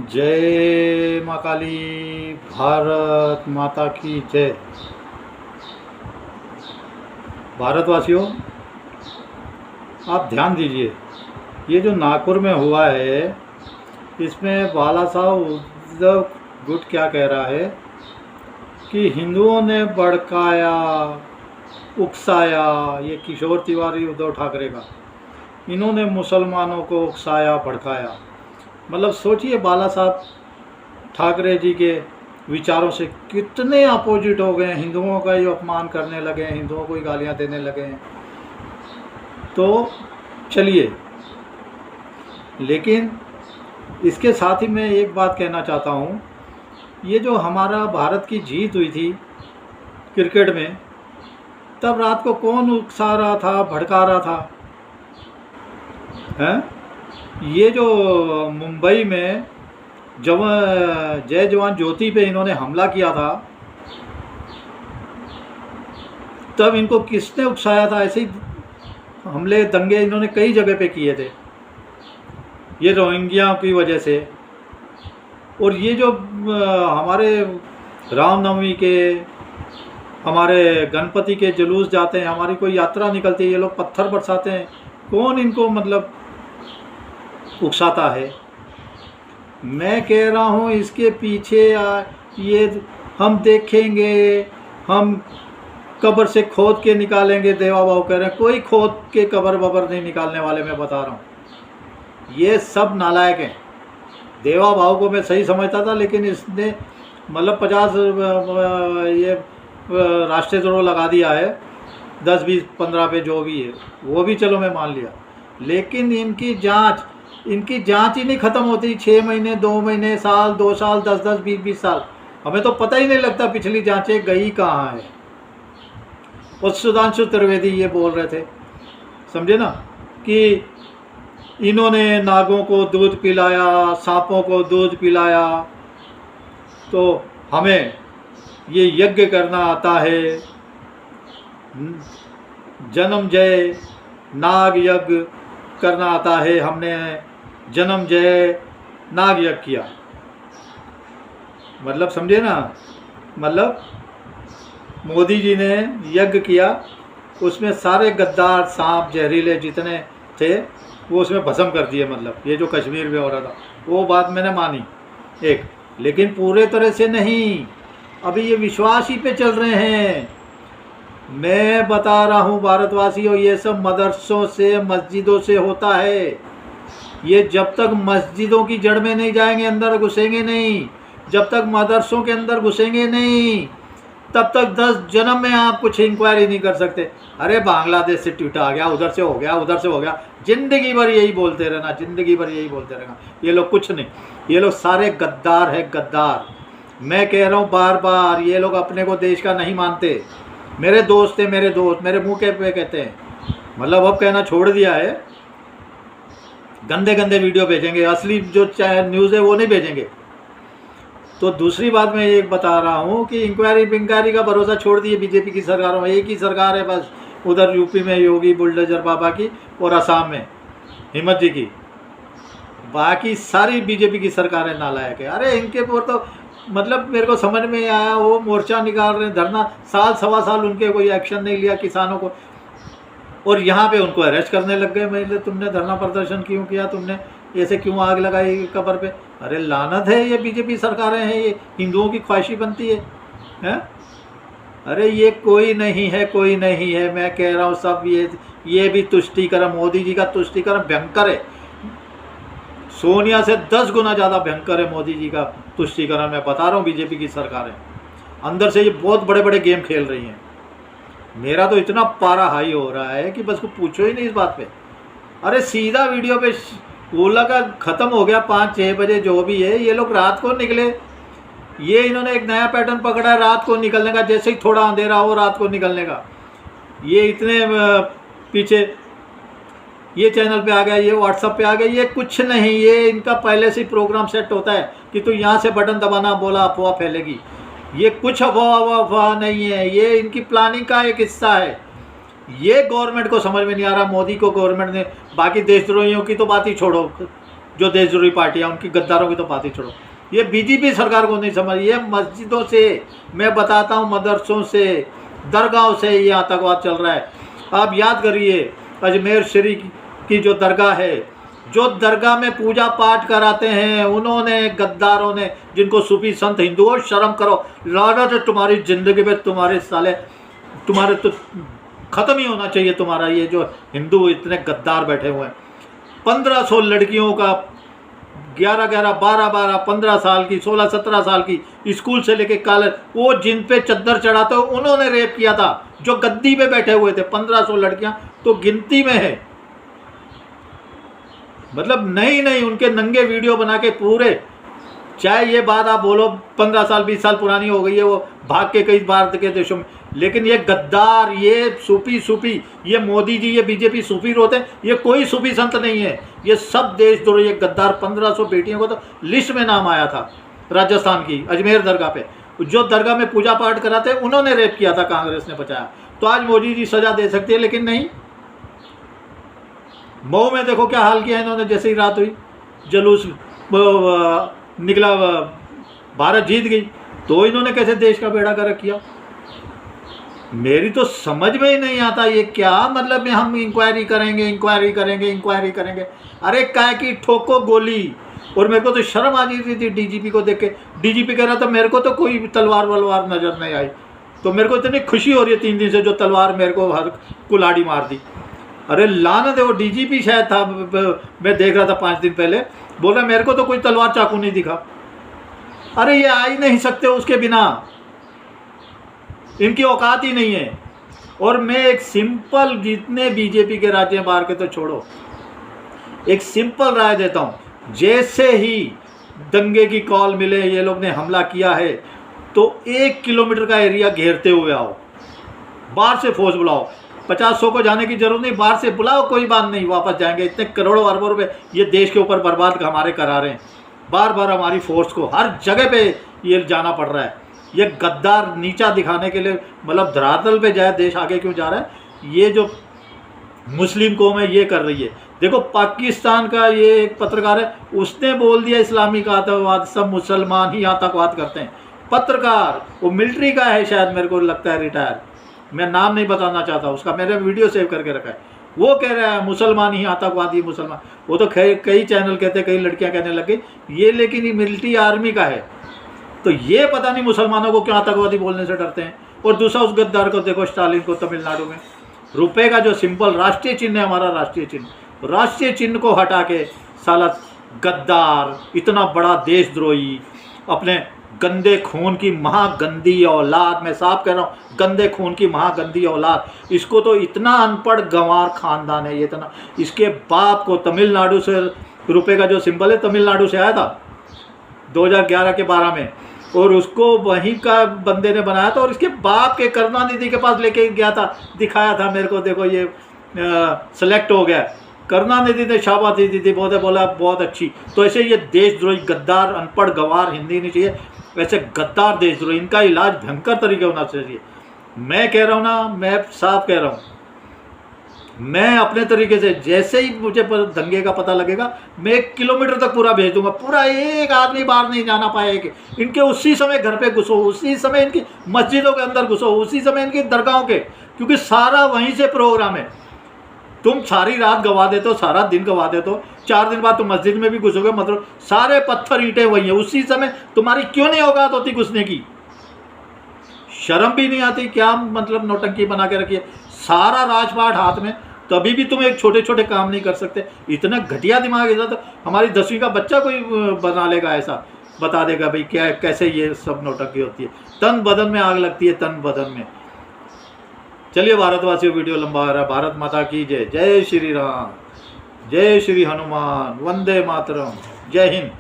जय माँ काली। भारत माता की जय। भारतवासियों, आप ध्यान दीजिए, ये जो नागपुर में हुआ है, इसमें बाला साहब उद्धव गुट क्या कह रहा है कि हिंदुओं ने भड़काया, उकसाया। ये किशोर तिवारी उद्धव ठाकरे का, इन्होंने मुसलमानों को उकसाया, भड़काया। मतलब सोचिए, बाला साहब ठाकरे जी के विचारों से कितने अपोजिट हो गए हैं। हिंदुओं का ही अपमान करने लगे हैं, हिंदुओं को ही गालियां देने लगे हैं। तो चलिए, लेकिन इसके साथ ही मैं एक बात कहना चाहता हूँ। ये जो हमारा भारत की जीत हुई थी क्रिकेट में, तब रात को कौन उकसा रहा था, भड़का रहा था? हैं? ये जो मुंबई में जय जवान ज्योति पे इन्होंने हमला किया था, तब इनको किसने उकसाया था? ऐसे ही हमले, दंगे इन्होंने कई जगह पे किए थे, ये रोहिंग्या की वजह से। और ये जो हमारे रामनवमी के, हमारे गणपति के जुलूस जाते हैं, हमारी कोई यात्रा निकलती है, ये लोग पत्थर बरसाते हैं। कौन इनको मतलब उकसाता है? मैं कह रहा हूँ इसके पीछे ये हम देखेंगे, हम कब्र से खोद के निकालेंगे। देवा बाबू कह रहे हैं कोई खोद के कब्र बबर नहीं निकालने वाले। मैं बता रहा हूँ, ये सब नालायक हैं। देवा बाबू को मैं सही समझता था, लेकिन इसने मतलब 50 ये राष्ट्रद्रोह लगा दिया है, 10, 20, 15 पे जो भी है, वो भी चलो मैं मान लिया। लेकिन इनकी जांच ही नहीं ख़त्म होती। 6 महीने, 2 महीने, साल, 2 साल, 10, 20 साल, हमें तो पता ही नहीं लगता पिछली जांचें गई कहाँ है। और सुधांशु त्रिवेदी ये बोल रहे थे, समझे ना, कि इन्होंने नागों को दूध पिलाया, सांपों को दूध पिलाया, तो हमें ये यज्ञ करना आता है। जन्म जय नाग यज्ञ करना आता है, हमने जन्म जय नाग यज्ञ किया। मतलब समझे ना, मतलब मोदी जी ने यज्ञ किया, उसमें सारे गद्दार, सांप, जहरीले जितने थे वो उसमें भस्म कर दिए। मतलब ये जो कश्मीर में हो रहा था, वो बात मैंने मानी एक, लेकिन पूरे तरह से नहीं। अभी ये विश्वास ही पे चल रहे हैं। मैं बता रहा हूँ भारतवासियों, ये सब मदरसों से, मस्जिदों से होता है। ये जब तक मस्जिदों की जड़ में नहीं जाएंगे, अंदर घुसेंगे नहीं, जब तक मदरसों के अंदर घुसेंगे नहीं, तब तक 10 जन्म में आप कुछ इंक्वायरी नहीं कर सकते। अरे बांग्लादेश से ट्वीट आ गया, उधर से हो गया, उधर से हो गया, जिंदगी भर यही बोलते रहना, जिंदगी भर यही बोलते रहना। ये लोग कुछ नहीं, ये लोग सारे गद्दार है, गद्दार। मैं कह रहा हूँ बार बार, ये लोग अपने को देश का नहीं मानते। मेरे दोस्त थे, मेरे दोस्त मेरे मुँह के पे कहते हैं, मतलब अब कहना छोड़ दिया है। गंदे गंदे वीडियो भेजेंगे, असली जो न्यूज़ है वो नहीं भेजेंगे। तो दूसरी बात मैं ये बता रहा हूँ कि इंक्वायरी पिंक्वायरी का भरोसा छोड़ दिए बीजेपी की सरकारों में। एक ही सरकार है बस, उधर यूपी में योगी बुलडोजर बाबा की, और असम में हिम्मत जी की। बाकी सारी बीजेपी की सरकारें नालायक है। अरे इनके ऊपर तो मतलब मेरे को समझ में आया, वो मोर्चा निकाल रहे हैं, धरना, साल सवा साल उनके कोई एक्शन नहीं लिया किसानों को, और यहाँ पे उनको अरेस्ट करने लग गए। मतलब तुमने धरना प्रदर्शन क्यों किया, तुमने ऐसे क्यों आग लगाई कब्र पे? अरे लानत है, ये बीजेपी सरकारें हैं, ये हिंदुओं की ख्वाहिशी बनती है? अरे ये कोई नहीं है, कोई नहीं है। मैं कह रहा हूँ सब ये भी तुष्टीकरण, मोदी जी का तुष्टीकरण भयंकर है। सोनिया से 10 गुना ज़्यादा भयंकर है मोदी जी का तुष्टीकरण। मैं बता रहा हूँ, बीजेपी की सरकारें अंदर से ये बहुत बड़े बड़े गेम खेल रही हैं। मेरा तो इतना पारा हाई हो रहा है कि बस को पूछो ही नहीं इस बात पे। अरे सीधा वीडियो पे ओला का ख़त्म हो गया 5-6 बजे, जो भी है। ये लोग रात को निकले, ये इन्होंने एक नया पैटर्न पकड़ा है रात को निकलने का। जैसे ही थोड़ा अंधेरा हो, रात को निकलने का। ये इतने पीछे ये चैनल पे आ गया, ये व्हाट्सएप पे आ गया, ये कुछ नहीं, ये इनका पहले से प्रोग्राम सेट होता है कि तू यहाँ से बटन दबाना, बोला अफवाह फैलेगी। ये कुछ अफवाह नहीं है, ये इनकी प्लानिंग का एक हिस्सा है। ये गवर्नमेंट को समझ में नहीं आ रहा, मोदी को, गवर्नमेंट ने। बाकी देशद्रोहियों की तो बात ही छोड़ो, जो देशद्रोही पार्टियाँ, उनकी गद्दारों की तो बात ही छोड़ो। ये बीजेपी सरकार को नहीं समझ, ये मस्जिदों से, मैं बताता हूँ मदरसों से, दरगाहों से ये आतंकवाद चल रहा है। आप याद करिए अजमेर शरीफ की जो दरगाह है, जो दरगाह में पूजा पाठ कराते हैं, उन्होंने, गद्दारों ने, जिनको सूफी संत हिंदुओं, शर्म करो, लानत है तुम्हारी ज़िंदगी में, तुम्हारे साले, तुम्हारे तो ख़त्म ही होना चाहिए तुम्हारा ये जो हिंदू इतने गद्दार बैठे हुए हैं। 1500 लड़कियों का 11-11, 12-12, 15 साल की, 16-17 साल की, स्कूल से लेके कॉलेज, वो जिन पे चद्दर चढ़ाते हो उन्होंने रेप किया था, जो गद्दी पे बैठे हुए थे। 1500 लड़कियां तो गिनती में है, मतलब नहीं उनके नंगे वीडियो बना के पूरे, चाहे ये बात आप बोलो 15 साल 20 साल पुरानी हो गई है, वो भाग के कई भारत के देशों में, लेकिन ये गद्दार, ये सूफी, ये मोदी जी, ये बीजेपी सूफी होते हैं, ये कोई सूफी संत नहीं है, ये सब देशद्रोही, ये गद्दार। 1500 बेटियों को तो लिस्ट में नाम आया था राजस्थान की अजमेर दरगाह पे, जो दरगाह में पूजा पाठ कराते हैं उन्होंने रेप किया था, कांग्रेस ने बचाया। तो आज मोदी जी सजा दे सकती है, लेकिन नहीं। मऊ में देखो क्या हाल किया इन्होंने, जैसे ही रात हुई जुलूस निकला, भारत जीत गई, तो इन्होंने कैसे देश का बेड़ा गर्क किया। मेरी तो समझ में ही नहीं आता ये क्या मतलब है, हम इंक्वायरी करेंगे। अरे काय की ठोको गोली। और मेरे को तो शर्म आ रही थी डीजीपी को देख के, डीजीपी कह रहा था मेरे को तो कोई तलवार वलवार नजर नहीं आई, तो मेरे को इतनी खुशी हो रही है 3 दिन से, जो तलवार मेरे को हर कुल्हाड़ी मार दी। अरे लानत है, वो डीजीपी शायद था, मैं देख रहा था 5 दिन पहले, बोल रहा मेरे को तो कोई तलवार चाकू नहीं दिखा। अरे ये आ ही नहीं सकते उसके बिना, इनकी औकात ही नहीं है। और मैं एक सिंपल, जितने बीजेपी के राज्य बाहर के तो छोड़ो, एक सिंपल राय देता हूँ, जैसे ही दंगे की कॉल मिले, ये लोग ने हमला किया है, तो 1 किलोमीटर का एरिया घेरते हुए आओ, बाहर से फौज बुलाओ। 50-100 को जाने की जरूरत नहीं, बाहर से बुलाओ, कोई बात नहीं, वापस जाएंगे। इतने करोड़ों अरबों रुपए ये देश के ऊपर बर्बाद हमारे करा रहे हैं, बार बार हमारी फोर्स को हर जगह पे ये जाना पड़ रहा है। ये गद्दार नीचा दिखाने के लिए, मतलब धरातल पे जाए देश, आगे क्यों जा रहा है। ये जो मुस्लिम कौम है ये कर रही है। देखो पाकिस्तान का ये एक पत्रकार है, उसने बोल दिया इस्लामिक आतंकवाद, सब मुसलमान ही आतंकवाद करते हैं। पत्रकार, वो मिलिट्री का है शायद, मेरे को लगता है रिटायर, मैं नाम नहीं बताना चाहता उसका, मैंने वीडियो सेव करके रखा है। वो कह रहा है मुसलमान ही आतंकवादी, मुसलमान। वो तो कई चैनल कहते हैं, कई लड़कियां कहने लग गई ये, लेकिन ये मिलिट्री आर्मी का है, तो ये पता नहीं मुसलमानों को क्यों आतंकवादी बोलने से डरते हैं। और दूसरा उस गद्दार को देखो, स्टालिन को, तमिलनाडु में रुपए का जो सिंबल राष्ट्रीय चिन्ह है, हमारा राष्ट्रीय चिन्ह को हटा के साला गद्दार, इतना बड़ा देशद्रोही, अपने गंदे खून की महागंदी औलाद, मैं साफ कह रहा हूँ, गंदे खून की महागंदी औलाद। इसको तो इतना अनपढ़ गंवार खानदान है ये, इतना, इसके बाप को तमिलनाडु से रुपए का जो सिंबल है, तमिलनाडु से आया था 2011 के 12 में, और उसको वहीं का बंदे ने बनाया था, और इसके बाप के करुणानिधि के पास लेके गया था, दिखाया था मेरे को, देखो ये सेलेक्ट हो गया। करुणानिधि ने शाबाशी दी थी, बोला बहुत अच्छी। तो ऐसे ये देशद्रोही गद्दार, अनपढ़ गंवार, हिंदी नहीं चाहिए, वैसे गद्दार देशद्रोही, इनका इलाज भयंकर तरीके होना चाहिए। मैं कह रहा हूँ ना, मैं साफ कह रहा हूँ, मैं अपने तरीके से, जैसे ही मुझे दंगे का पता लगेगा, मैं 1 किलोमीटर तक पूरा भेज दूंगा, पूरा एक आदमी बाहर नहीं जाना पाएगा। इनके उसी समय घर पे घुसो, उसी समय इनकी मस्जिदों के अंदर घुसो, उसी समय इनकी दरगाहों के, क्योंकि सारा वहीं से प्रोग्राम है। तुम सारी रात गवा देते हो, सारा दिन गवा देते हो, 4 दिन बाद तुम मस्जिद में भी घुसोगे, मतलब सारे पत्थर ईंटें वही है, उसी समय तुम्हारी क्यों नहीं औकात होती घुसने की? शर्म भी नहीं आती? क्या मतलब नौटंकी बना के रखी है, सारा राजपाट हाथ में, तभी भी तुम एक छोटे छोटे काम नहीं कर सकते। इतना घटिया दिमाग है, तो हमारी 10वीं का बच्चा कोई बना लेगा, ऐसा बता देगा भाई क्या कैसे ये सब नौटंकी होती है। तन बदन में आग लगती है, तन बदन में। चलिए भारतवासियों, वीडियो लंबा हो रहा है। भारत माता की जय, जय श्री राम, जय श्री हनुमान, वंदे मातरम, जय हिंद।